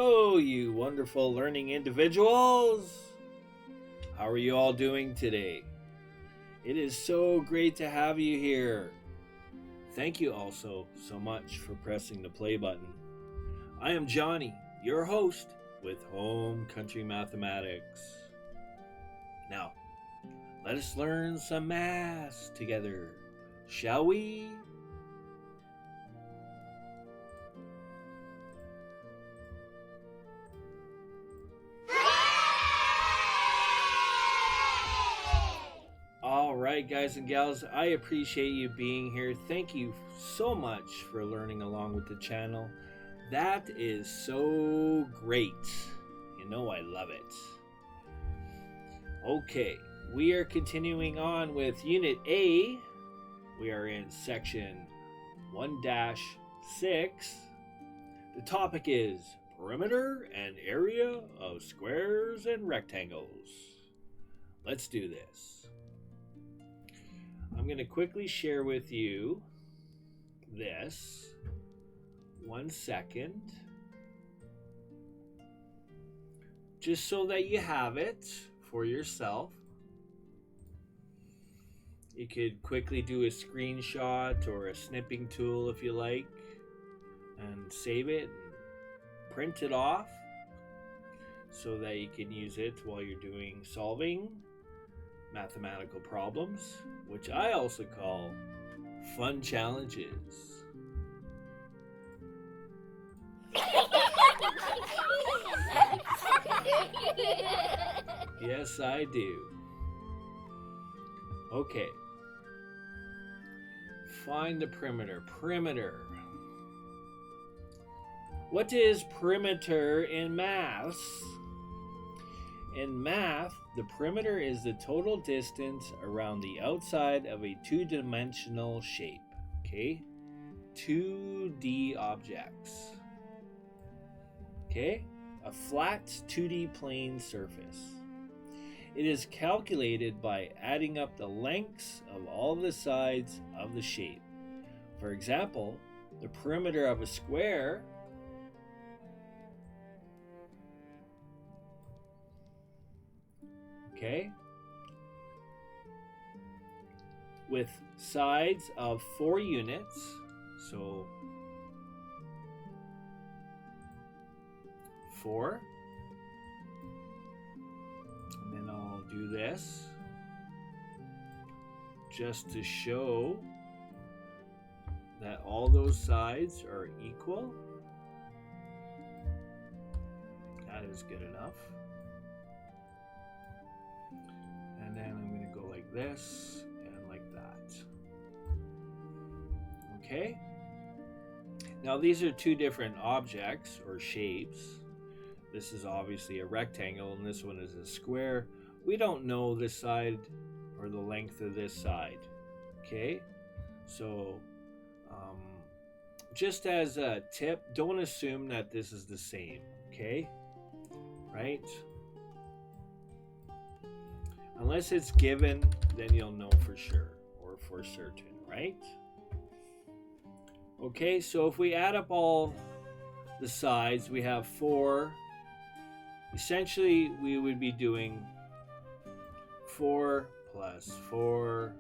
Hello, you wonderful learning individuals. How are you all doing today? It is so great to have you here. Thank you also so much for pressing the play button. I am Johnny, your host with HomeCountry Mathematics. Now, let us learn some math together, shall we? All right, guys and gals, I appreciate you being here. Thank you so much for learning along with the channel. That is so great. You know I love it. Okay, we are continuing on with Unit A. We are in section 1-6. The topic is perimeter and area of squares and rectangles. Let's do this. I'm going to quickly share with you this. 1 second. Just so that you have it for yourself. You could quickly do a screenshot or a snipping tool if you like and save it and print it off so that you can use it while you're doing solving mathematical problems, which I also call fun challenges. Yes, I do. Okay. Find the perimeter. Perimeter. What is perimeter in math? In math, the perimeter is the total distance around the outside of a two-dimensional shape. Okay? 2D objects. Okay? A flat 2D plane surface. It is calculated by adding up the lengths of all the sides of the shape. For example, the perimeter of a square with sides of 4 units, so 4, and then I'll do this just to show that all those sides are equal. That is good enough. And then I'm going to go like this and like that. Okay? Now these are two different objects or shapes. This is obviously a rectangle and this one is a square. We don't know the side or the length of this side. Okay? So, just as a tip, don't assume that this is the same. Okay? Right? Unless it's given, then you'll know for sure or for certain, right? Okay, so if we add up all the sides, we have 4. Essentially, we would be doing 4 plus 4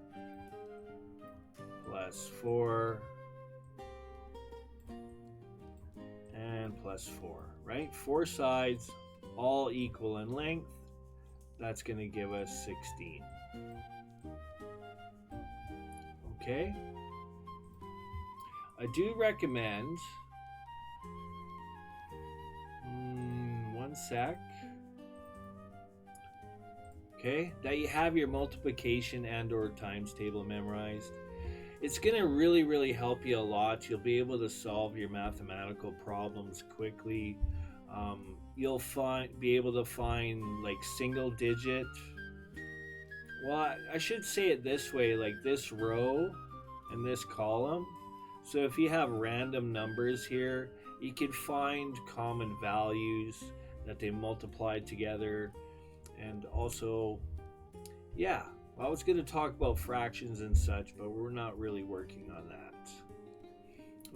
plus 4 and plus 4, right? 4 sides, all equal in length. That's going to give us 16. Okay? I do recommend, 1 sec, okay, that you have your multiplication and or times table memorized. It's going to really help you a lot. You'll be able to solve your mathematical problems quickly. You'll be able to find like single digit. Well, I should say it this way, like this row and this column. So if you have random numbers here, you can find common values that they multiplied together. And also, yeah, I was going to talk about fractions and such, but we're not really working on that.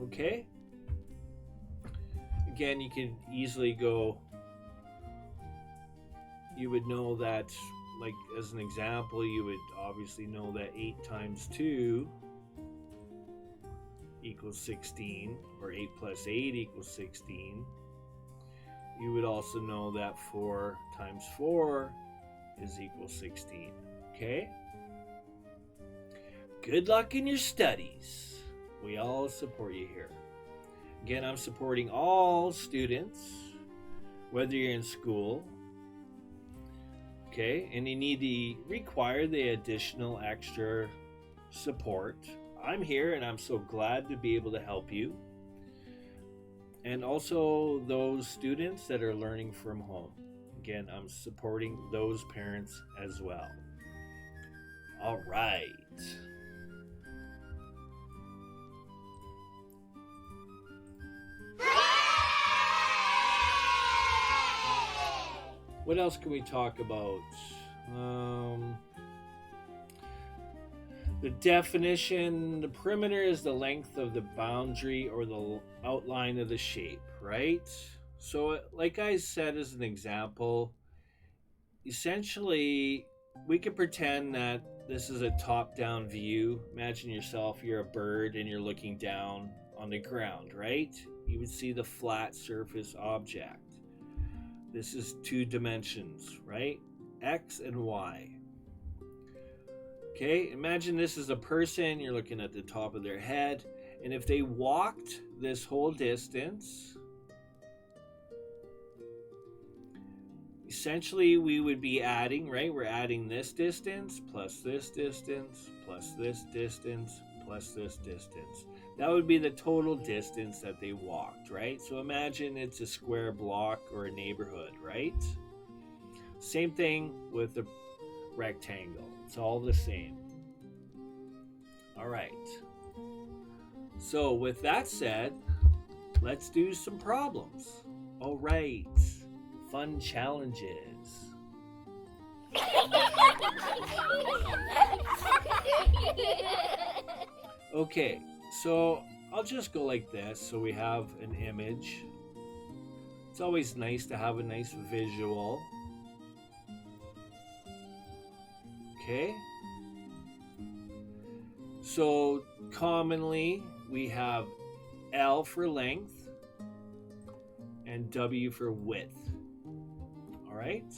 Okay? again, you can easily go, you would know that, like as an example, you would obviously know that 8 times 2 equals 16, or 8 plus 8 equals 16. You would also know that 4 times 4 is equal 16. Okay? Good luck in your studies. We all support you here. Again, I'm supporting all students, whether you're in school, okay, and you need to require the additional extra support. I'm here and I'm so glad to be able to help you. And also those students that are learning from home. Again, I'm supporting those parents as well. All right. What else can we talk about? The definition, the perimeter is the length of the boundary or the outline of the shape, right? So like I said as an example, essentially we could pretend that this is a top-down view. Imagine yourself, you're a bird and you're looking down on the ground, right? You would see the flat surface object. This is 2 dimensions, right? X and Y. Okay, imagine this is a person, you're looking at the top of their head, and if they walked this whole distance, essentially we would be adding, right? We're adding this distance, plus this distance, plus this distance, plus this distance. That would be the total distance that they walked, right? So imagine it's a square block or a neighborhood, right? Same thing with the rectangle. It's all the same. All right. So with that said, let's do some problems. All right. Fun challenges. Okay, so I'll just go like this so we have an image. It's always nice to have a nice visual. Okay. So commonly we have L for length and W for width. All right.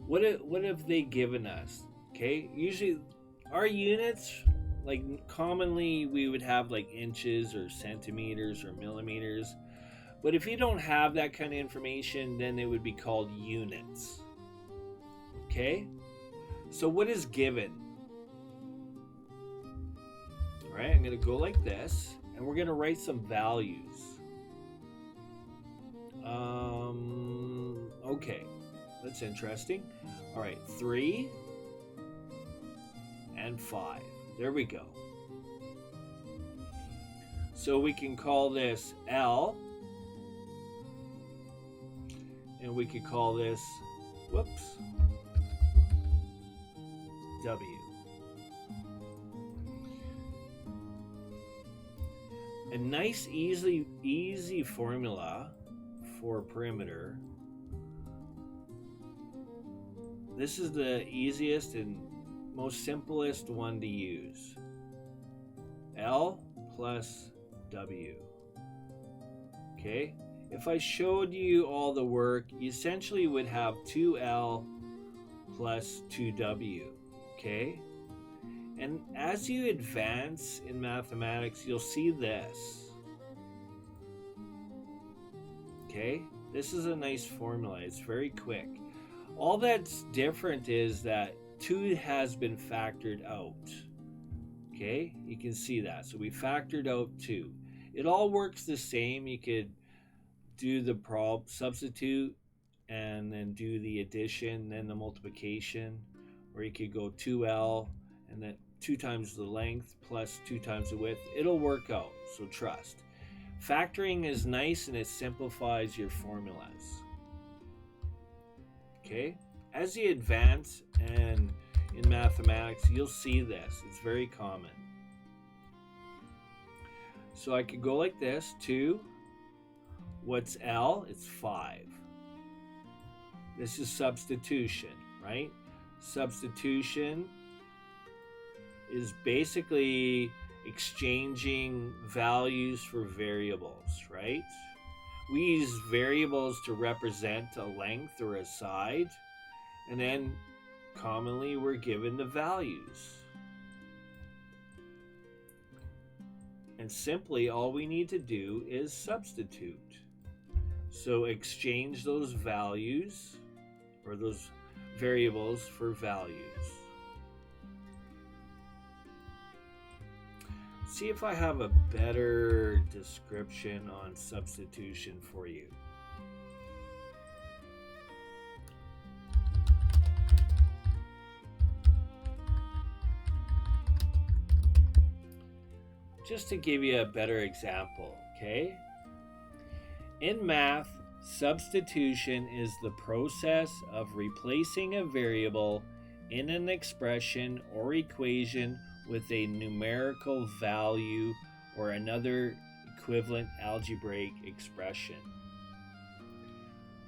What have they given us? Okay. Usually our units, like commonly we would have like inches or centimeters or millimeters. But if you don't have that kind of information, then they would be called units. Okay? So what is given? All right, I'm going to go like this, and we're going to write some values. Okay, that's interesting. All right, 3 and 5. There we go. So we can call this L, and we could call this, whoops, W. A nice, easy formula for perimeter. This is the easiest and most simplest one to use. L plus W. Okay? If I showed you all the work, you essentially would have 2L plus 2W. Okay? And as you advance in mathematics, you'll see this. Okay? This is a nice formula. It's very quick. All that's different is that 2 has been factored out. Okay? You can see that. So we factored out 2. It all works the same. You could do the substitute and then do the addition, then the multiplication, or you could go 2L and then 2 times the length plus 2 times the width. It'll work out, so trust. Factoring is nice and it simplifies your formulas. Okay? As you advance and in mathematics, you'll see this. It's very common. So I could go like this, 2 What's L? It's 5. This is substitution, right? Substitution is basically exchanging values for variables, right? We use variables to represent a length or a side, and then commonly we're given the values. And simply all we need to do is substitute. So exchange those values or those variables for values. See if I have a better description on substitution for you. Just to give you a better example, okay? In math, substitution is the process of replacing a variable in an expression or equation with a numerical value or another equivalent algebraic expression.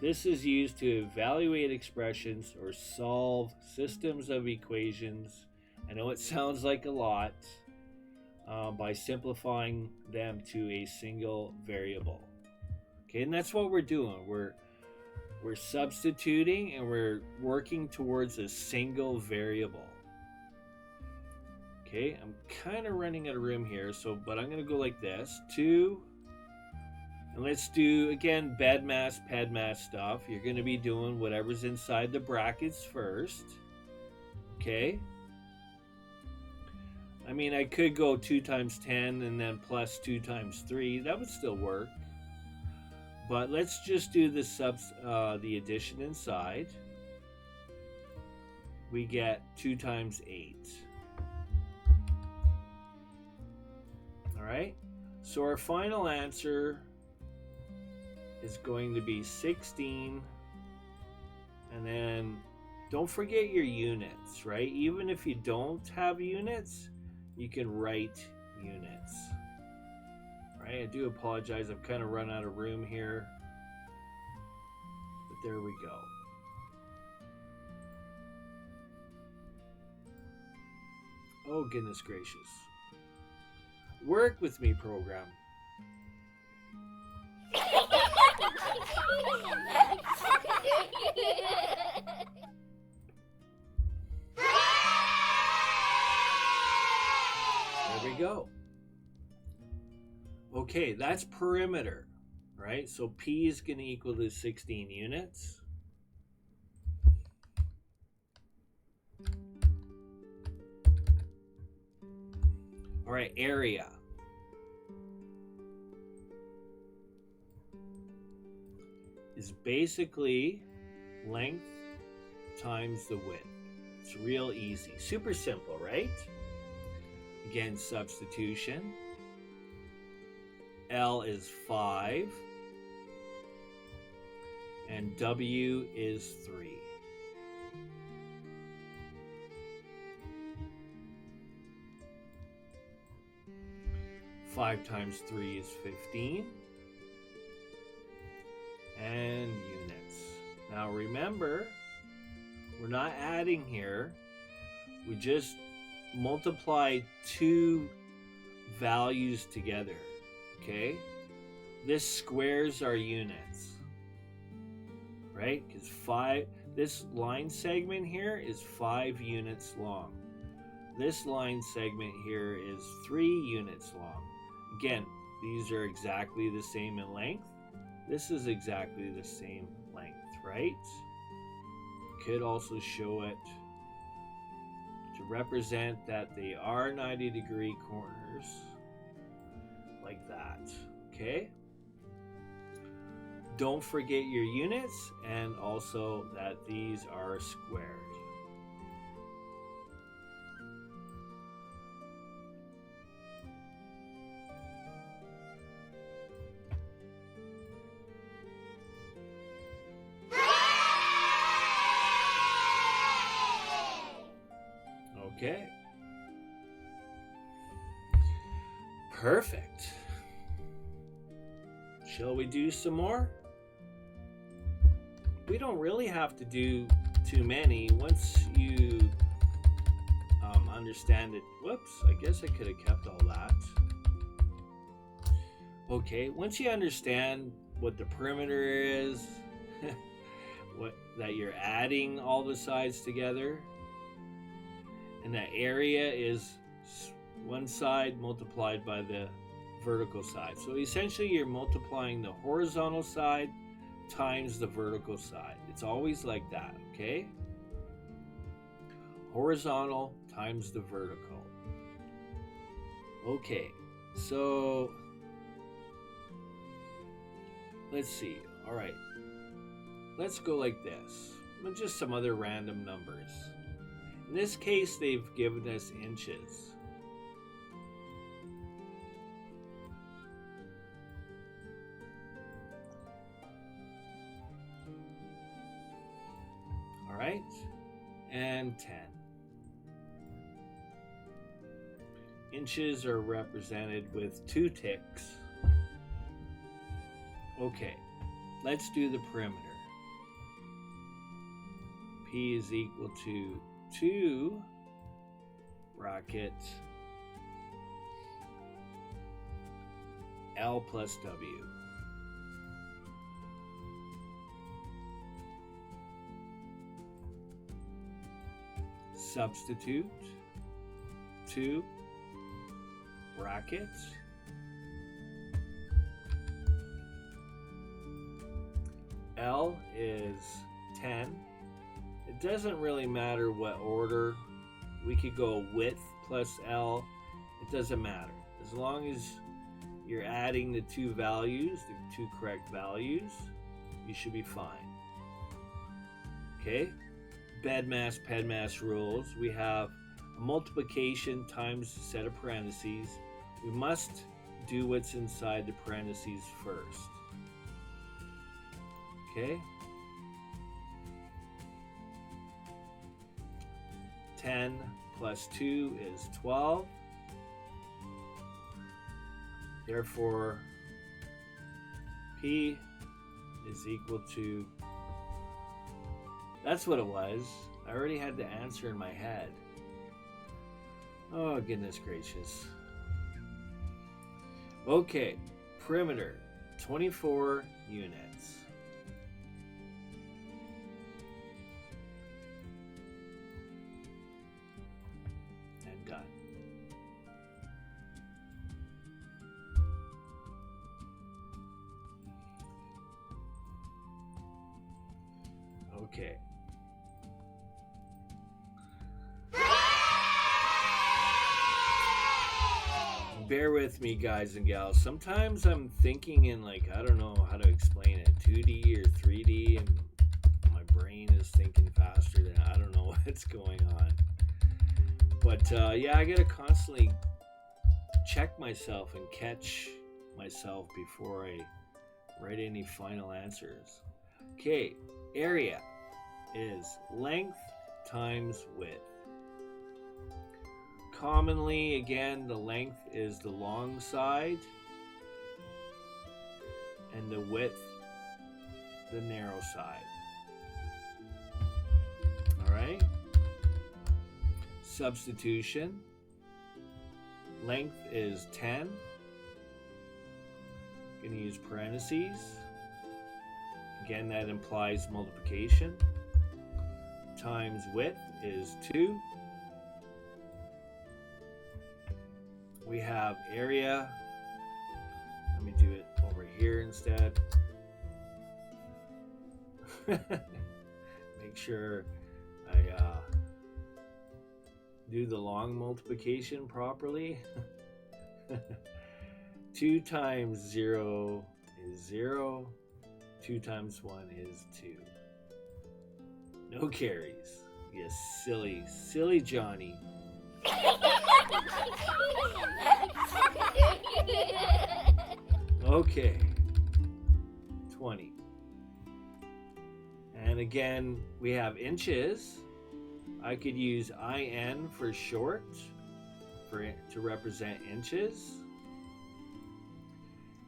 This is used to evaluate expressions or solve systems of equations. I know it sounds like a lot, by simplifying them to a single variable. Okay, and that's what we're doing. We're substituting and we're working towards a single variable. Okay, I'm kind of running out of room here, but I'm going to go like this. 2, and let's do, again, BEDMAS, PEDMAS stuff. You're going to be doing whatever's inside the brackets first. Okay. I mean, I could go 2 times 10 and then plus 2 times 3. That would still work. But let's just do the addition inside. We get 2 times 8. All right. So our final answer is going to be 16. And then don't forget your units, right? Even if you don't have units, you can write units. Right? I do apologize. I've kind of run out of room here. But there we go. Oh, goodness gracious. Work with me, program. There we go. Okay, that's perimeter, right? So P is going to equal to 16 units. All right, area. Is basically length times the width. It's real easy. Super simple, right? Again, substitution. L is 5. And W is 3. Five times 3 is 15. And units. Now remember, we're not adding here. We just multiply 2 values together. Okay? This squares our units. Right? Because this line segment here is 5 units long. This line segment here is 3 units long. Again, these are exactly the same in length. This is exactly the same length, right? Could also show it to represent that they are 90-degree corners, like that, okay? Don't forget your units, and also that these are squared. Okay. Perfect. Shall we do some more? We don't really have to do too many. Once you understand it. Whoops, I guess I could have kept all that. Okay, once you understand what the perimeter is, that you're adding all the sides together, and that area is one side multiplied by the vertical side. So essentially you're multiplying the horizontal side times the vertical side. It's always like that, okay? Horizontal times the vertical. Okay, so let's see. All right, let's go like this. Just some other random numbers. In this case, they've given us inches. All right, and 10. Inches are represented with 2 ticks. Okay, let's do the perimeter. P is equal to 2 bracket L plus W. Substitute 2 bracket L is 10. It doesn't really matter what order. We could go width plus L. It doesn't matter. As long as you're adding the 2 values, the 2 correct values, you should be fine. Okay? BEDMAS, PEDMAS rules. We have a multiplication times a set of parentheses. We must do what's inside the parentheses first. Okay? 10 plus 2 is 12. Therefore, P is equal to, that's what it was. I already had the answer in my head. Oh, goodness gracious. Okay, perimeter, 24 units. And done. Okay. Bear with me, guys and gals. Sometimes I'm thinking in, like, I don't know how to explain it, 2D or 3D, and my brain is thinking faster than I don't know what's going on. But yeah, I gotta constantly check myself and catch myself before I write any final answers. Okay, area is length times width. Commonly, again, the length is the long side and the width the narrow side. All right. Substitution. Length is 10. Going to use parentheses. Again, that implies multiplication. Times width is 2. We have area. Let me do it over here instead. Make sure I do the long multiplication properly. 2 times 0 is 0. 2 times 1 is 2. No carries. You silly Johnny. Okay, 20. And again, we have inches. I could use IN for short to represent inches.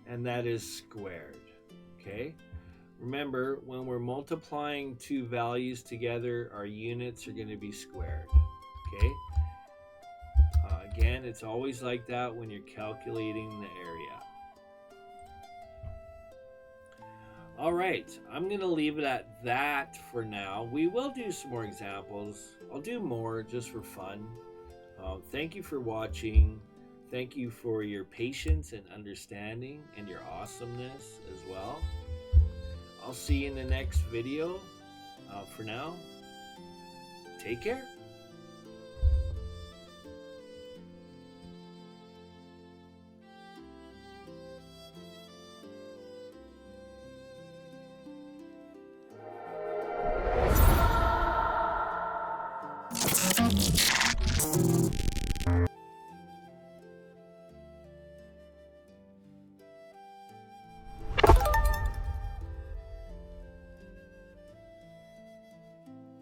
and that is squared. Okay? Remember, when we're multiplying two values together, our units are going to be squared. Okay? Again, it's always like that when you're calculating the area. All right, I'm going to leave it at that for now. We will do some more examples. I'll do more just for fun. Thank you for watching. Thank you for your patience and understanding and your awesomeness as well. I'll see you in the next video. For now, take care.